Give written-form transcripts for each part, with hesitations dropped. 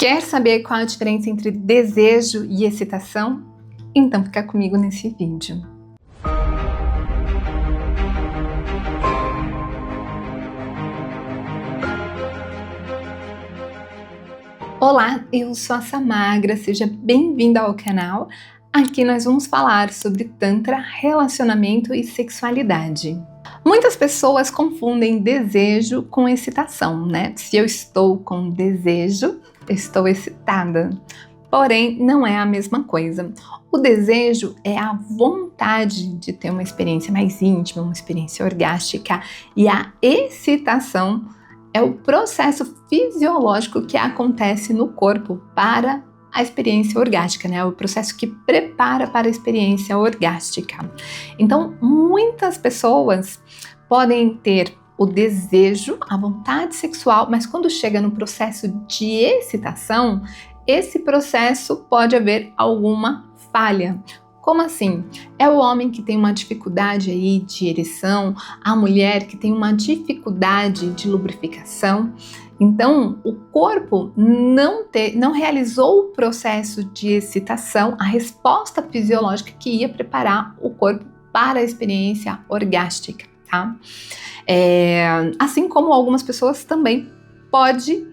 Quer saber qual a diferença entre desejo e excitação? Então fica comigo nesse vídeo. Olá, eu sou a Samagra, seja bem-vinda ao canal. Aqui nós vamos falar sobre Tantra, relacionamento e sexualidade. Muitas pessoas confundem desejo com excitação, né? Se eu estou com desejo, eu estou excitada. Porém, não é a mesma coisa. O desejo é a vontade de ter uma experiência mais íntima, uma experiência orgástica, e a excitação é o processo fisiológico que acontece no corpo para a experiência orgástica, né? O processo que prepara para a experiência orgástica. Então, muitas pessoas podem ter o desejo, a vontade sexual, mas quando chega no processo de excitação, esse processo pode haver alguma falha. Como assim? É o homem que tem uma dificuldade aí de ereção, a mulher que tem uma dificuldade de lubrificação. Então, o corpo não realizou o processo de excitação, a resposta fisiológica que ia preparar o corpo para a experiência orgástica, tá? Assim como algumas pessoas também pode,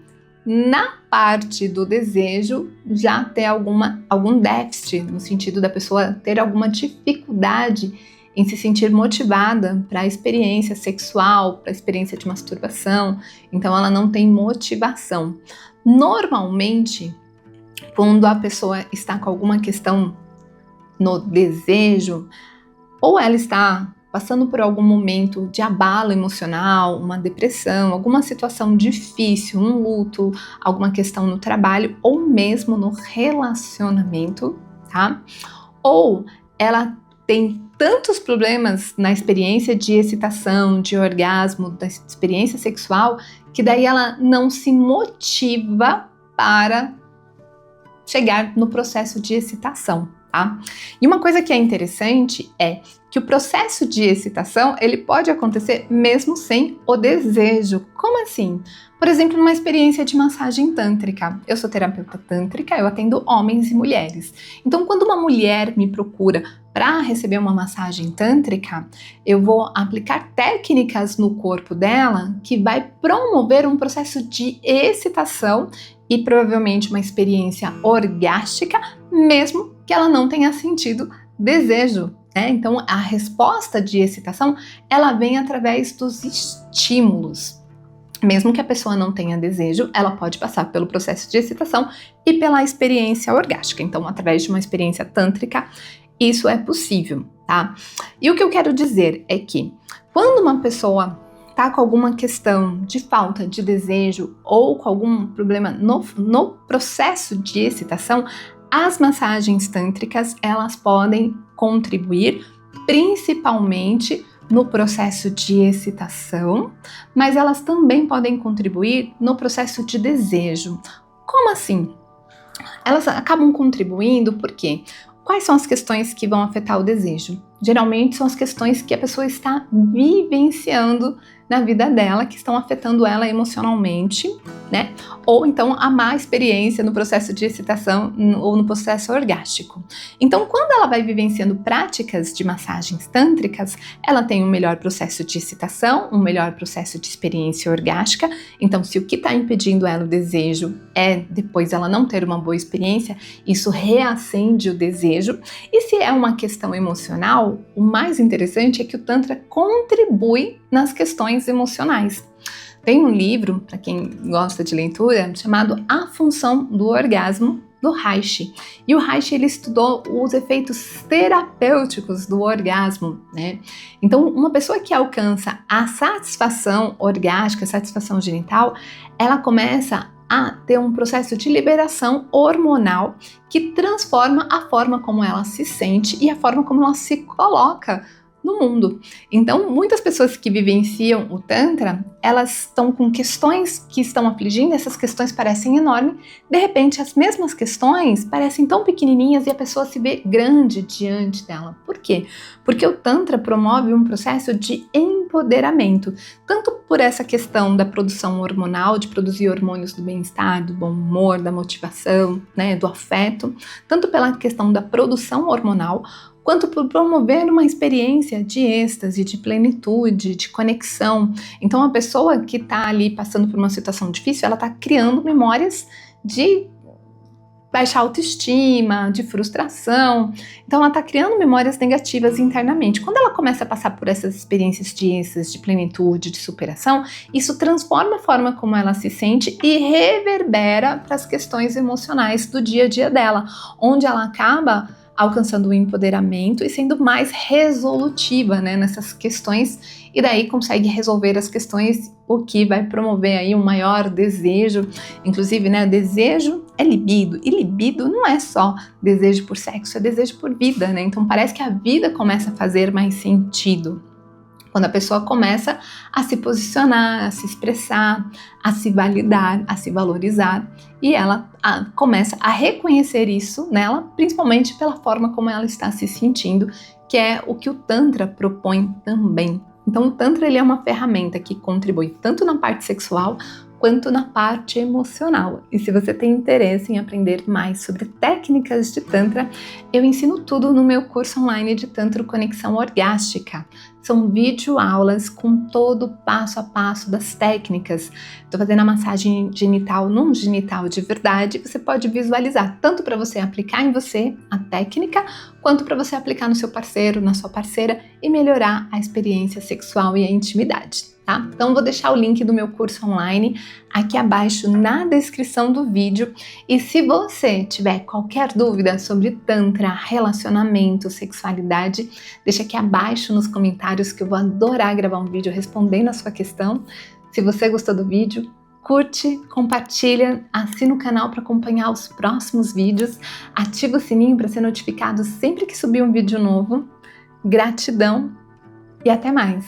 na parte do desejo, já ter algum déficit, no sentido da pessoa ter alguma dificuldade em se sentir motivada para a experiência sexual, para a experiência de masturbação, então ela não tem motivação. Normalmente, quando a pessoa está com alguma questão no desejo, ou ela está passando por algum momento de abalo emocional, uma depressão, alguma situação difícil, um luto, alguma questão no trabalho ou mesmo no relacionamento, tá? Ou ela tem tantos problemas na experiência de excitação, de orgasmo, da experiência sexual, que daí ela não se motiva para chegar no processo de excitação, tá? E uma coisa que é interessante é que o processo de excitação, ele pode acontecer mesmo sem o desejo. Como assim? Por exemplo, numa experiência de massagem tântrica. Eu sou terapeuta tântrica, eu atendo homens e mulheres. Então, quando uma mulher me procura para receber uma massagem tântrica, eu vou aplicar técnicas no corpo dela que vai promover um processo de excitação e provavelmente uma experiência orgástica, mesmo que ela não tenha sentido desejo. Então, a resposta de excitação, ela vem através dos estímulos. Mesmo que a pessoa não tenha desejo, ela pode passar pelo processo de excitação e pela experiência orgástica. Então, através de uma experiência tântrica, isso é possível, tá? E o que eu quero dizer é que, quando uma pessoa está com alguma questão de falta de desejo ou com algum problema no processo de excitação, as massagens tântricas, elas podem contribuir principalmente no processo de excitação, mas elas também podem contribuir no processo de desejo. Como assim? Elas acabam contribuindo porque quais são as questões que vão afetar o desejo? Geralmente são as questões que a pessoa está vivenciando na vida dela, que estão afetando ela emocionalmente, né? Ou então a má experiência no processo de excitação ou no processo orgástico. Então, quando ela vai vivenciando práticas de massagens tântricas, ela tem um melhor processo de excitação, um melhor processo de experiência orgástica. Então, se o que está impedindo ela o desejo é depois ela não ter uma boa experiência, isso reacende o desejo. E se é uma questão emocional, o mais interessante é que o Tantra contribui nas questões emocionais. Tem um livro, para quem gosta de leitura, chamado A Função do Orgasmo, do Reich. E o Reich, ele estudou os efeitos terapêuticos do orgasmo, né? Então, uma pessoa que alcança a satisfação orgástica, satisfação genital, ela começa a ter um processo de liberação hormonal que transforma a forma como ela se sente e a forma como ela se coloca no mundo. Então, muitas pessoas que vivenciam o Tantra, elas estão com questões que estão afligindo, essas questões parecem enormes, de repente as mesmas questões parecem tão pequenininhas e a pessoa se vê grande diante dela. Por quê? Porque o Tantra promove um processo de empoderamento, tanto por essa questão da produção hormonal, de produzir hormônios do bem-estar, do bom humor, da motivação, né, do afeto, tanto pela questão da produção hormonal, quanto por promover uma experiência de êxtase, de plenitude, de conexão. Então, a pessoa que está ali passando por uma situação difícil, ela está criando memórias de baixa autoestima, de frustração. Então, ela está criando memórias negativas internamente. Quando ela começa a passar por essas experiências de êxtase, de plenitude, de superação, isso transforma a forma como ela se sente e reverbera para as questões emocionais do dia a dia dela, onde ela acaba alcançando o empoderamento e sendo mais resolutiva, né, nessas questões, e daí consegue resolver as questões, o que vai promover aí um maior desejo. Inclusive, né, desejo é libido, e libido não é só desejo por sexo, é desejo por vida, né? Então parece que a vida começa a fazer mais sentido quando a pessoa começa a se posicionar, a se expressar, a se validar, a se valorizar, e ela começa a reconhecer isso nela, principalmente pela forma como ela está se sentindo, que é o que o Tantra propõe também. Então o Tantra, ele é uma ferramenta que contribui tanto na parte sexual quanto na parte emocional. E se você tem interesse em aprender mais sobre técnicas de Tantra, eu ensino tudo no meu curso online de Tantra Conexão Orgástica. São videoaulas com todo o passo a passo das técnicas. Estou fazendo a massagem genital num genital de verdade. Você pode visualizar tanto para você aplicar em você a técnica, quanto para você aplicar no seu parceiro, na sua parceira e melhorar a experiência sexual e a intimidade. Tá? Então vou deixar o link do meu curso online aqui abaixo na descrição do vídeo, e se você tiver qualquer dúvida sobre Tantra, relacionamento, sexualidade, deixa aqui abaixo nos comentários que eu vou adorar gravar um vídeo respondendo a sua questão. Se você gostou do vídeo, curte, compartilha, assina o canal para acompanhar os próximos vídeos, ativa o sininho para ser notificado sempre que subir um vídeo novo. Gratidão e até mais!